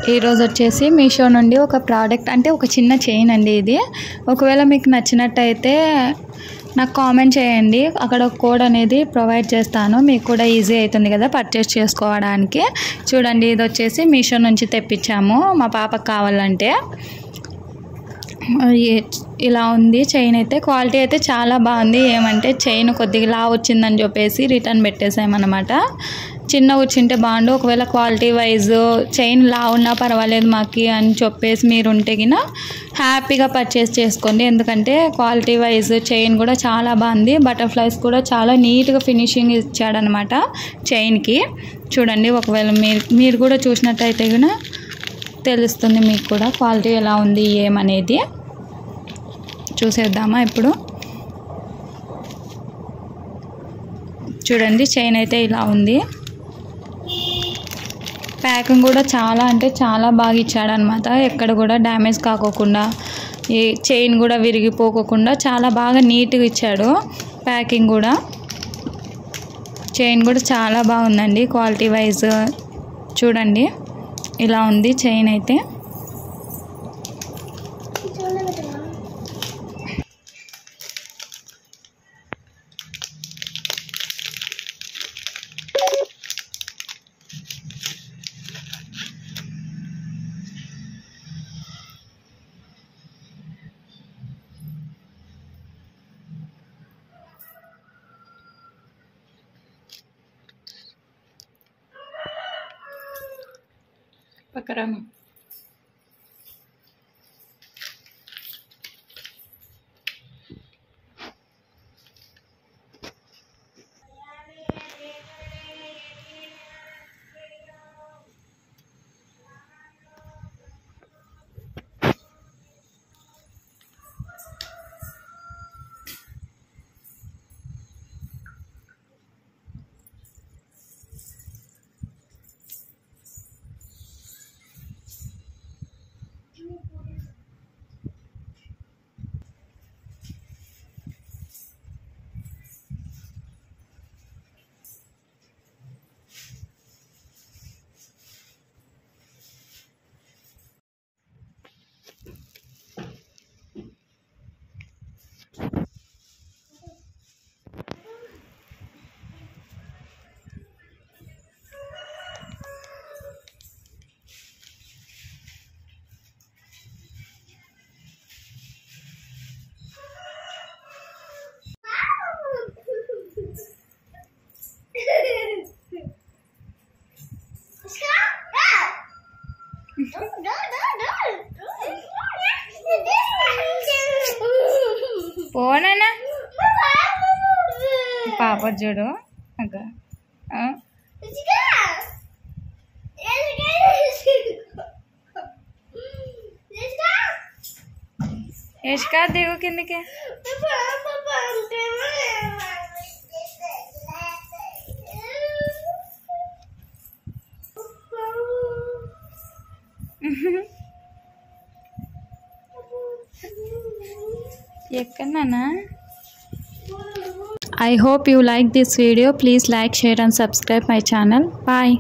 ఈరోజు వచ్చేసి మీషో నుండి ఒక ప్రోడక్ట్ అంటే ఒక చిన్న చైన్ అండి ఇది. ఒకవేళ మీకు నచ్చినట్టయితే నాకు కామెంట్ చేయండి, అక్కడ ఒక కోడ్ అనేది ప్రొవైడ్ చేస్తాను, మీకు కూడా ఈజీ అవుతుంది కదా పర్చేస్ చేసుకోవడానికి. చూడండి, ఇది వచ్చేసి మీషో నుంచి తెప్పించాము మా పాపకు కావాలంటే. ఇలా ఉంది చైన్ అయితే. క్వాలిటీ అయితే చాలా బాగుంది. ఏమంటే చైన్ కొద్దిగా లా వచ్చిందని చెప్పేసి రిటర్న్ పెట్టేసామన్నమాట. చిన్న వచ్చింటే బాగుండు, ఒకవేళ క్వాలిటీ వైజ్ చైన్ లా ఉన్నా పర్వాలేదు మాకు అని చెప్పేసి మీరు ఉంటే గిన హ్యాపీగా పర్చేస్ చేసుకోండి. ఎందుకంటే క్వాలిటీ వైజ్ చైన్ కూడా చాలా బాగుంది. బటర్ఫ్లైస్ కూడా చాలా నీట్గా ఫినిషింగ్ ఇచ్చాడనమాట చైన్కి. చూడండి, ఒకవేళ మీరు కూడా చూసినట్టయితే గిన తెలుస్తుంది మీకు కూడా క్వాలిటీ ఎలా ఉంది ఏమనేది. చూసేద్దామా ఇప్పుడు. చూడండి, చైన్ అయితే ఇలా ఉంది. ప్యాకింగ్ కూడా చాలా అంటే చాలా బాగా ఇచ్చాడనమాట. ఎక్కడ కూడా డ్యామేజ్ కాకోకుండా, ఈ చైన్ కూడా విరిగిపోకుండా చాలా బాగా నీట్గా ఇచ్చాడు ప్యాకింగ్ కూడా. చైన్ కూడా చాలా బాగుందండి క్వాలిటీ వైజ్. చూడండి, ఇలా ఉంది చైన్ అయితే. పక్కరాను. పోనా పాప చూడు. ఇష్కా దిగు కిందికి. ఎక్కడన్నా. I hope you like this video. Please like, share and subscribe my channel. Bye.